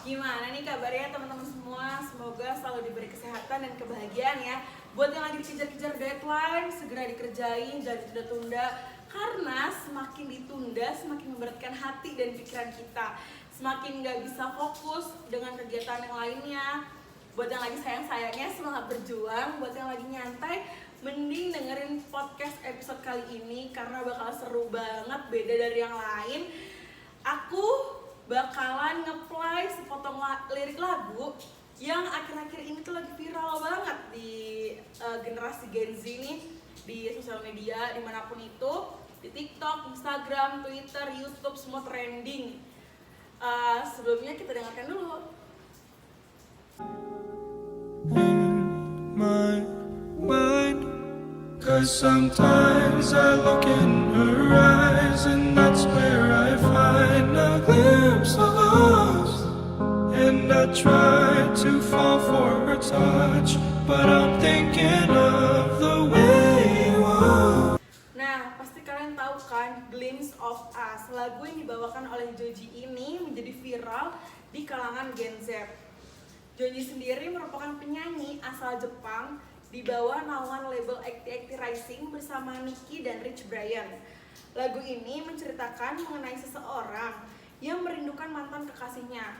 Gimana nih kabarnya teman-teman semua? Semoga selalu diberi kesehatan dan kebahagiaan ya. Buat yang lagi dikejar-kejar deadline, segera dikerjain, jangan ditunda-tunda. Karena semakin ditunda, semakin memberatkan hati dan pikiran kita. Semakin gak bisa fokus dengan kegiatan yang lainnya. Buat yang lagi sayang-sayangnya, semangat berjuang. Buat yang lagi nyantai, mending dengerin podcast episode kali ini karena bakal seru banget, beda dari yang lain. Aku bakalan nge-play sepotong lirik lagu yang akhir-akhir ini tuh lagi viral banget di generasi Gen Z nih, di sosial media dimanapun itu, di TikTok, Instagram, Twitter, YouTube, semua trending. Sebelumnya kita dengarkan dulu. My mind, 'cause sometimes I look in her eyes and that's where I find a glimpse of us. And I try to fall for her touch, but I'm thinking of the way you are. Nah, pasti kalian tahu kan Glimpse of Us. Lagu yang dibawakan oleh Joji ini menjadi viral di kalangan Gen Z. Joji sendiri merupakan penyanyi asal Jepang di bawah naungan label ACT Rising bersama Nicky dan Rich Brian. Lagu ini menceritakan mengenai seseorang yang merindukan mantan kekasihnya.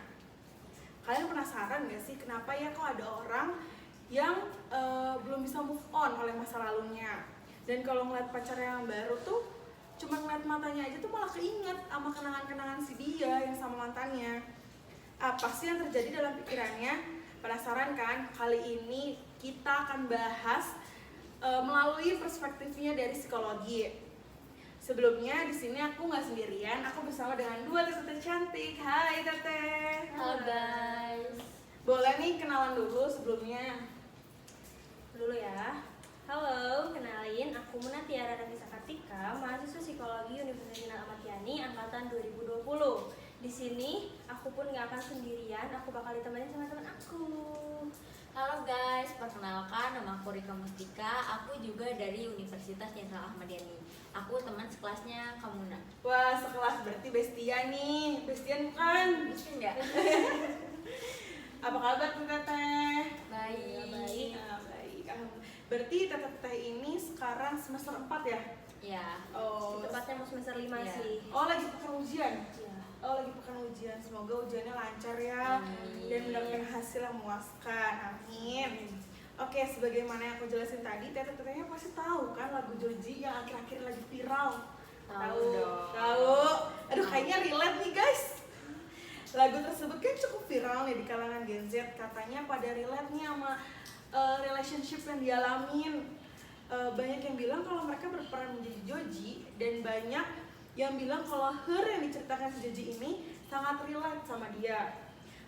Kalian penasaran gak sih kenapa ya kok ada orang yang belum bisa move on oleh masa lalunya? Dan kalau ngeliat pacarnya yang baru tuh cuma ngeliat matanya aja tuh malah keinget sama kenangan-kenangan si dia yang sama mantannya. Apa sih yang terjadi dalam pikirannya? Penasaran kan? Kali ini kita akan bahas melalui perspektifnya dari psikologi. Sebelumnya di sini aku nggak sendirian, aku bersama dengan dua teteh cantik. Hai teteh. Halo guys. Boleh nih kenalan dulu sebelumnya. Dulu ya. Halo, kenalin aku Muna Tiara Nafisa Kartika, mahasiswa psikologi Universitas Ahmad Yani angkatan 2020. Di sini aku pun gak akan sendirian, aku bakal ditemani sama teman aku. Halo guys, perkenalkan nama aku Rika Mustika. Aku juga dari Universitas Jenderal Ahmad Yani. Aku teman sekelasnya Kamuna. Wah, sekelas berarti Bestia nih. Bestian bukan? Bisa nggak? Apa kabar tuh teteh? Baik. Baik. Nah, baik. Berarti teteh ini sekarang semester 4 ya? Ya. Oh, Tepatnya mau semester 5 Iya. sih. oh lagi pekan ujian? Ya. Oh lagi pekan ujian, semoga ujiannya lancar ya. Amin. Dan mendapatkan hasil yang memuaskan, amin. Oke, sebagaimana yang aku jelasin tadi, teteh-tetehnya pasti tahu kan lagu Joji yang akhir-akhir lagi viral. Tahu dong. Tahu. Aduh, kayaknya relate nih guys. Lagu tersebut kan cukup viral nih di kalangan Gen Z. Katanya pada relate nih sama relationship yang dialamin. Banyak yang bilang kalau mereka berperan menjadi Joji, dan banyak yang bilang kalau Her yang diceritakan si Joji ini sangat relate sama dia.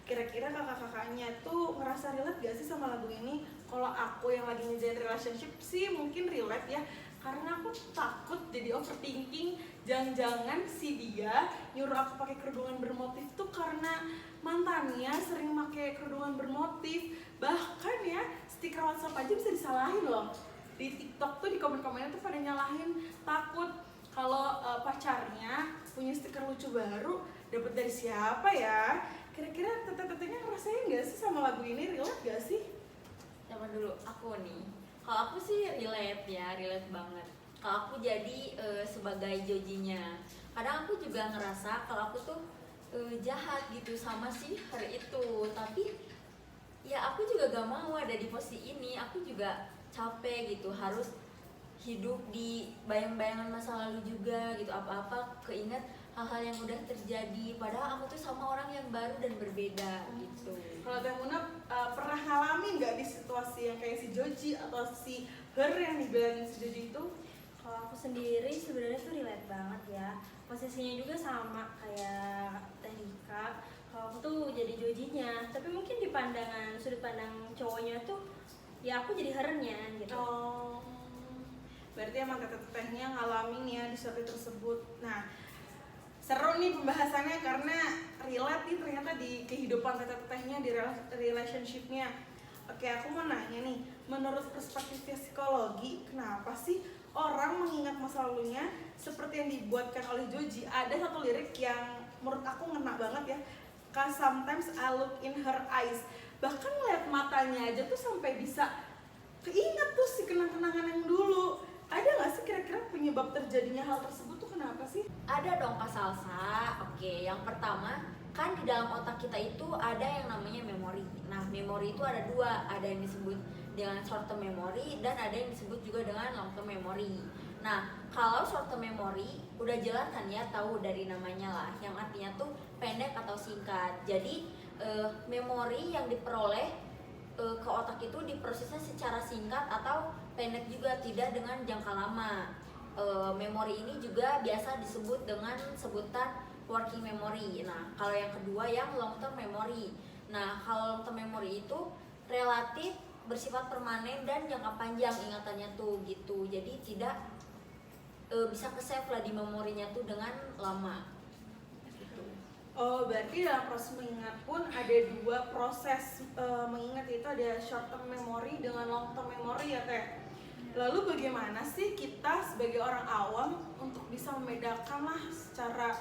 Kira-kira kakak-kakaknya tuh ngerasa relate gak sih sama lagu ini? Kalau aku yang lagi ngejalan relationship sih mungkin relate ya, karena aku takut jadi overthinking. Jangan-jangan si dia nyuruh aku pakai kerudungan bermotif tuh karena mantannya sering pakai kerudungan bermotif. Bahkan ya stiker WhatsApp aja bisa disalahin loh. Di TikTok tuh di komen-komennya tuh pada nyalahin, takut kalau pacarnya punya stiker lucu baru dapat dari siapa ya. Kira-kira teteh-tetehnya ngerasain gak sih sama lagu ini? Relate gak sih? Coba dulu aku nih. Kalau aku sih relate ya, relate banget. Kalau aku jadi sebagai Jojinya. Kadang aku juga ngerasa kalau aku tuh jahat gitu sama si Her itu. Tapi ya aku juga gak mau ada di posisi ini. Aku juga capek gitu, harus hidup di bayang-bayangan masa lalu juga gitu. Apa-apa keinget hal-hal yang udah terjadi, padahal aku tuh sama orang yang baru dan berbeda gitu. Kalau Teh Muna pernah ngalamin nggak di situasi yang kayak si Joji atau si Her yang dibilangin si Joji itu? Kalau aku sendiri sebenarnya tuh relate banget ya. Posisinya juga sama kayak Teh Rika. Kalau aku tuh jadi Jojinya, tapi mungkin di pandangan sudut pandang cowoknya tuh ya aku jadi Hernya gitu. Oh, berarti emang teteh-tetehnya ngalamin ya di situasi tersebut. Nah, seru nih pembahasannya karena relate nih ternyata di kehidupan teteh-tetehnya, di relationship-nya. Oke, aku mau nanya nih, menurut perspektif psikologi, kenapa sih orang mengingat masa lalunya seperti yang dibuatkan oleh Joji? Ada satu lirik yang menurut aku ngena banget ya. 'Cause sometimes I look in her eyes. Bahkan lihat matanya aja tuh sampai bisa keinget tuh si kenang-kenangan yang dulu. Ada nggak sih kira-kira penyebab terjadinya hal tersebut tuh kenapa sih? Ada dong Kak Salsa. Oke, yang pertama kan di dalam otak kita itu ada yang namanya memori. Nah, memori itu ada dua, ada yang disebut dengan short term memory dan ada yang disebut juga dengan long term memory. Nah, kalau short term memory udah jelas kan ya, tahu dari namanya lah, yang artinya tuh pendek atau singkat. Jadi memori yang diperoleh ke otak itu diprosesnya secara singkat atau pendek juga, tidak dengan jangka lama. Memori ini juga biasa disebut dengan sebutan working memory. Nah, kalau yang kedua yang long term memory. Nah, kalau long term memory itu relatif bersifat permanen dan jangka panjang ingatannya tuh gitu. Jadi tidak bisa ke-save lah di memorinya tuh dengan lama. Gitu. Oh, berarti dalam proses mengingat pun ada dua proses mengingat, itu ada short term memory dengan long term memory ya Teh. Lalu bagaimana sih kita sebagai orang awam untuk bisa membedakan lah secara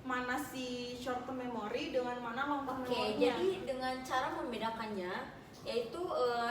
mana si short term memory dengan mana long term Oke, memory-nya? jadi dengan cara membedakannya yaitu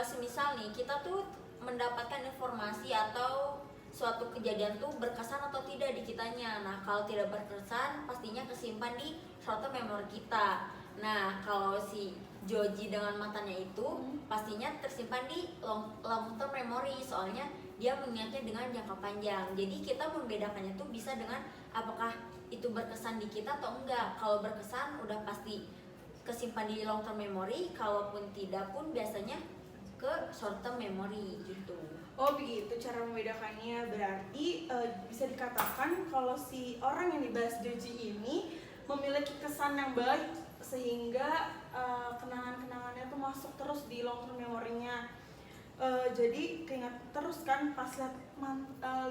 semisal nih kita tuh mendapatkan informasi atau suatu kejadian tuh berkesan atau tidak di kitanya. Nah, kalau tidak berkesan pastinya kesimpan di short term memory kita. Nah, kalau si Joji dengan matanya itu pastinya tersimpan di long term memory, soalnya dia mengingatnya dengan jangka panjang. Jadi kita membedakannya tuh bisa dengan apakah itu berkesan di kita atau enggak. Kalau berkesan udah pasti kesimpan di long term memory, kalaupun tidak pun biasanya ke short term memory gitu. Oh begitu cara membedakannya. Berarti bisa dikatakan kalau si orang yang dibahas Joji ini memiliki kesan yang baik sehingga kenangan-kenangannya tuh masuk terus di long term memorinya. Jadi keinget terus kan, pas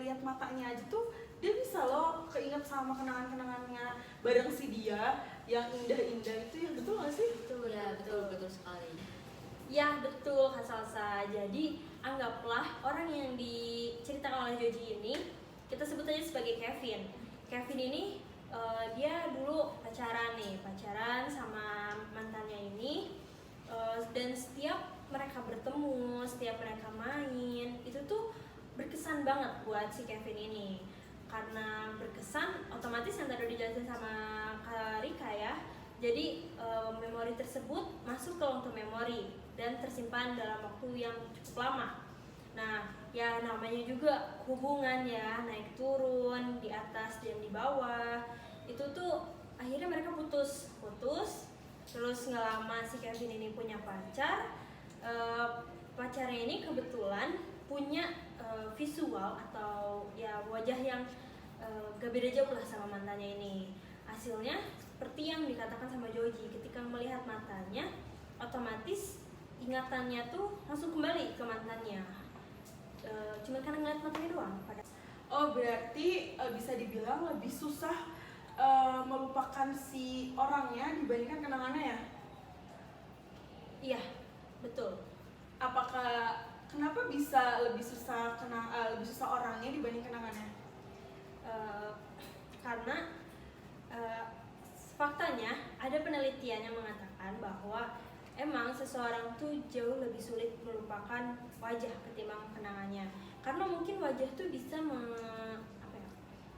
lihat matanya aja tuh dia bisa loh keinget sama kenangan-kenangannya bareng si dia yang indah-indah itu ya, betul gak sih? Betul, Ya, betul sekali. Ya betul Kak Salsa. Jadi anggaplah orang yang diceritakan oleh Joji ini kita sebut aja sebagai Kevin. Kevin ini dia dulu pacaran sama mantannya ini, dan setiap mereka bertemu, setiap mereka main itu tuh berkesan banget buat si Kevin ini. Karena berkesan, otomatis yang tadi dijelasin sama Kak Rika ya, jadi memori tersebut masuk ke long term memory dan tersimpan dalam waktu yang cukup lama. Nah, ya namanya juga hubungan ya, naik turun, di atas dan di bawah. Itu tuh akhirnya mereka putus. Terus nggak lama si Kevin ini punya pacar. Pacarnya ini kebetulan punya visual atau ya wajah yang gak beda jauh lah sama mantannya ini. Hasilnya seperti yang dikatakan sama Joji, ketika melihat matanya otomatis ingatannya tuh langsung kembali ke mantannya. Cuma karena ngeliat matanya doang. Oh berarti bisa dibilang lebih susah melupakan si orangnya dibandingkan kenangannya ya? Iya, betul. Apakah kenapa bisa lebih susah orangnya dibanding kenangannya? Karena faktanya ada penelitian yang mengatakan bahwa emang seseorang tuh jauh lebih sulit melupakan wajah ketimbang kenangannya. Karena mungkin wajah tuh bisa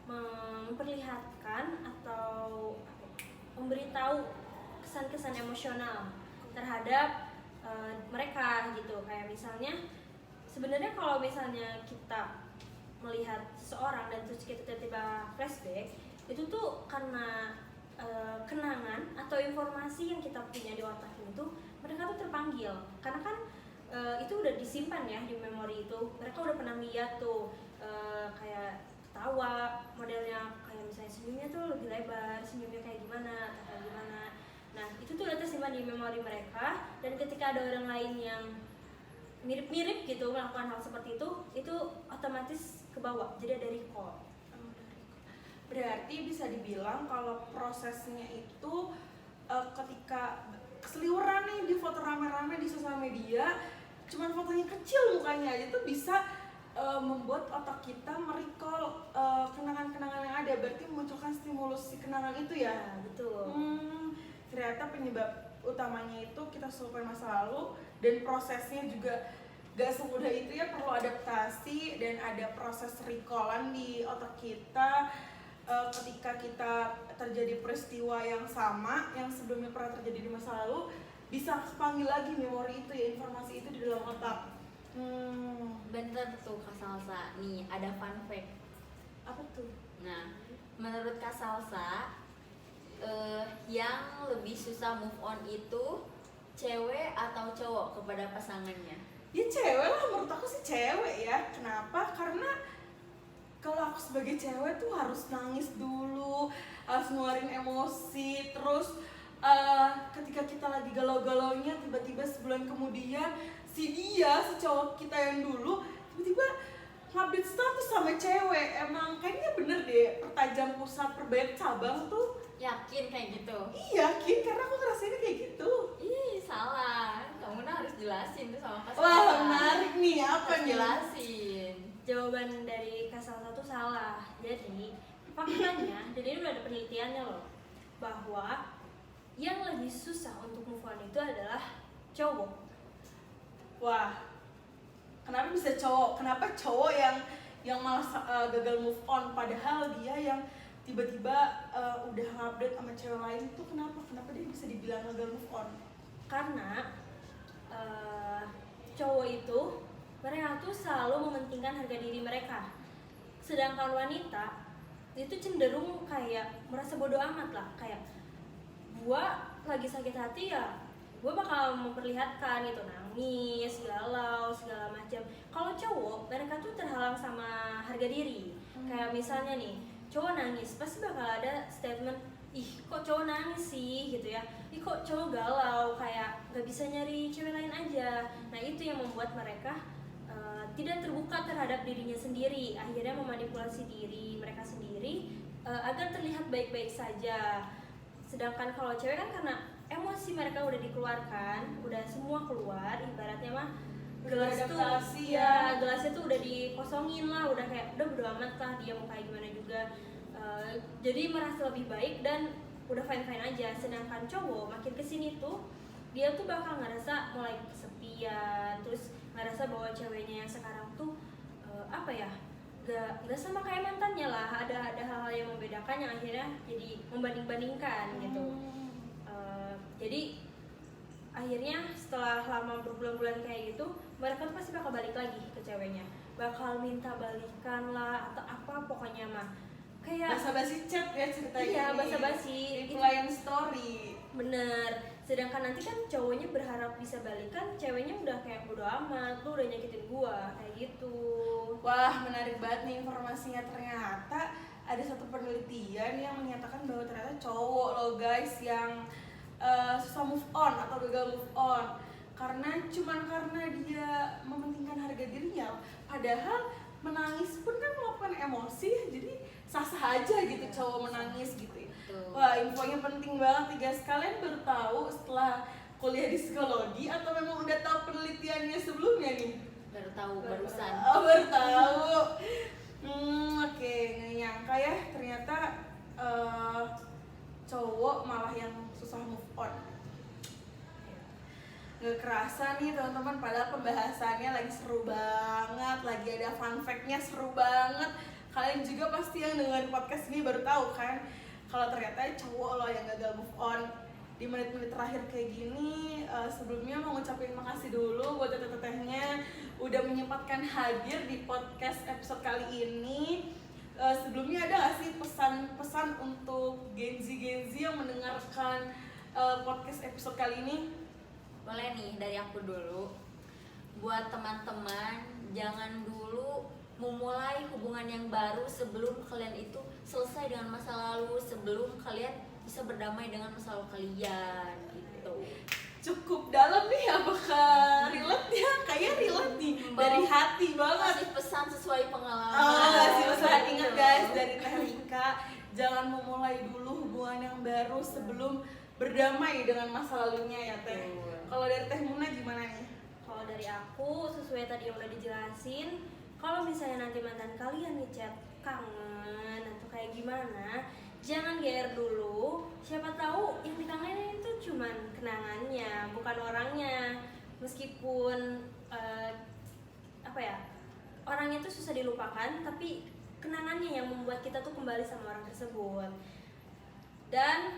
memperlihatkan atau memberitahu kesan-kesan emosional terhadap mereka gitu. Kayak misalnya sebenarnya kalau misalnya kita melihat seseorang dan terus kita tiba-tiba flashback, itu tuh karena kenangan atau informasi yang kita punya di otak itu mereka tuh terpanggil. Karena kan itu udah disimpan ya di memori itu. Mereka udah pernah lihat tuh kayak ketawa, modelnya kayak misalnya senyumnya tuh lebih lebar, senyumnya kayak gimana, atau gimana. Nah, itu tuh udah tersimpan di memori mereka, dan ketika ada orang lain yang mirip-mirip gitu melakukan hal seperti itu otomatis kebawa, jadi ada recall. Berarti bisa dibilang kalau prosesnya itu ketika keseliweran nih di foto rame-rame di sosial media, cuman fotonya kecil mukanya aja tuh bisa membuat otak kita merecall kenangan-kenangan yang ada. Berarti memunculkan stimulus si kenangan itu ya? Betul. ternyata penyebab utamanya itu kita lupain masa lalu, dan prosesnya juga gak semudah itu ya, perlu adaptasi dan ada proses recallan di otak kita ketika kita terjadi peristiwa yang sama yang sebelumnya pernah terjadi di masa lalu, bisa panggil lagi memori itu ya, informasi itu di dalam otak. Bener tuh Kak Salsa. Nih ada fun fact. Apa tuh? Nah, menurut Kak Salsa, yang lebih susah move on itu cewek atau cowok kepada pasangannya? Ya cewek lah, menurut aku sih cewek ya. Kenapa? Karena kalau aku sebagai cewek tuh harus nangis dulu, harus ngeluarin emosi, terus ketika kita lagi galau-galaunya, tiba-tiba sebulan kemudian si cowok kita yang dulu tiba-tiba ngupdate status sama cewek. Emang kayaknya bener deh, pertajam pusat perbanyak cabang tuh. Yakin kayak gitu? Iya, karena aku ngerasainnya kayak gitu. Ih, salah. Kamu harus jelasin tuh sama pasangan. Wah, menarik nih, apa Harus nih? jelasin. Jawaban dari Kak Salsa tuh salah. Jadi faktanya, dan ini udah ada penelitiannya loh, bahwa yang lebih susah untuk move on itu adalah cowok. Wah, kenapa bisa cowok? Kenapa cowok yang malah gagal move on, padahal dia yang tiba-tiba udah ngupdate sama cewek lain tuh kenapa dia bisa dibilang gagal move on? Karena cowok itu mereka tuh selalu mementingkan harga diri mereka, sedangkan wanita itu cenderung kayak merasa bodoh amat lah, kayak gua lagi sakit hati ya gua bakal memperlihatkan gitu, nangis, galau, segala macam. Kalau cowok mereka tuh terhalang sama harga diri. Kayak misalnya nih, cowok nangis pasti bakal ada statement, ih kok cowok nangis sih gitu ya, ih kok cowok galau, kayak gak bisa nyari cewek lain aja. Nah itu yang membuat mereka tidak terbuka terhadap dirinya sendiri, akhirnya memanipulasi diri mereka sendiri agar terlihat baik-baik saja. Sedangkan kalau cewek kan karena emosi mereka udah dikeluarkan, udah semua keluar, ibaratnya mah gelas tuh ya, gelasnya tuh udah dikosongin lah, udah kayak udah bodo amat lah dia mau kayak gimana juga. Jadi merasa lebih baik dan udah fine aja. Sedangkan cowok makin kesini tuh dia tuh bakal ngerasa mulai kesepian, terus ngerasa bahwa ceweknya yang sekarang tuh apa ya, gak sama kayak mantannya lah, ada hal-hal yang membedakan yang akhirnya jadi membanding-bandingkan gitu. Jadi akhirnya setelah lama berbulan-bulan kayak gitu, mereka tuh pasti bakal balik lagi ke ceweknya, bakal minta balikan lah atau apa pokoknya mah, kayak Basa-basi chat ya ceritanya. iya basa-basi reply story. bener. Sedangkan nanti kan cowoknya berharap bisa balikan, ceweknya udah kayak bodo amat, lu udah nyakitin gua, kayak gitu. Wah, menarik banget nih informasinya. Ternyata ada satu penelitian yang menyatakan bahwa ternyata cowok loh guys yang susah move on atau gagal move on karena dia mementingkan harga dirinya, padahal menangis pun kan meluapkan emosi, jadi sah-sah aja gitu cowok menangis gitu ya. Wah, infonya penting banget nih guys. Kalian baru tahu setelah kuliah di psikologi atau memang udah tahu penelitiannya sebelumnya nih? Baru tahu barusan. Oh, baru tahu. Oke, nggak nyangka ya ternyata cowok malah yang susah move on. Nggak kerasa nih teman-teman, padahal pembahasannya lagi seru banget, lagi ada fun fact-nya seru banget. Kalian juga pasti yang dengerin podcast ini baru tahu kan kalau ternyata cowok loh yang gagal move on. Di menit-menit terakhir kayak gini, sebelumnya mau ngucapin makasih dulu buat teteh-tetehnya udah menyempatkan hadir di podcast episode kali ini. Sebelumnya ada gak sih pesan-pesan untuk Gen Z yang mendengarkan podcast episode kali ini? Boleh nih dari aku dulu. Buat teman-teman, jangan dulu memulai hubungan yang baru sebelum kalian itu selesai dengan masa lalu, sebelum kalian bisa berdamai dengan masa lalu kalian gitu. Cukup dalam nih, apakah relate ya? Kayaknya relate nih, dari hati banget. Kasih pesan sesuai pengalaman. Kasih pesan, ingat guys, dari Teh Rika, jangan memulai dulu hubungan yang baru sebelum berdamai dengan masa lalunya ya Teh. Kalau dari Teh Muna gimana nih? Kalau dari aku, sesuai tadi yang udah dijelasin, kalau misalnya nanti mantan kalian nih chat kangen atau kayak gimana, jangan GR dulu. Siapa tahu yang dikangenin itu kenangannya, bukan orangnya. Meskipun orangnya tuh susah dilupakan, tapi kenangannya yang membuat kita tuh kembali sama orang tersebut. Dan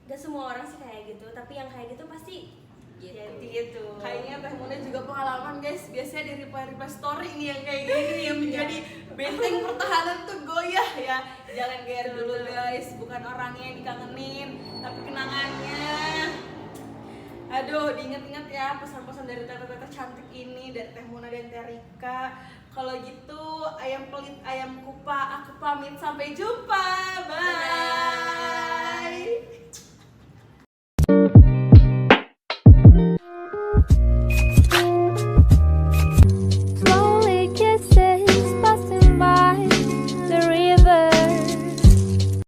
gak semua orang sih kayak gitu, tapi yang kayak gitu pasti gitu. Kayaknya Teh Muna juga pengalaman guys, biasanya di reply story nih yang kayak gini yang menjadi benteng pertahanan tuh goyah ya. Jangan GR dulu guys, bukan orangnya yang dikangenin, tapi kenangannya. Aduh, diingat-ingat ya pesan-pesan dari tete-tete cantik ini, dari Teh Muna dan Teh Rika. Kalau gitu, ayam pelit, ayam kupa, aku pamit, sampai jumpa. Bye.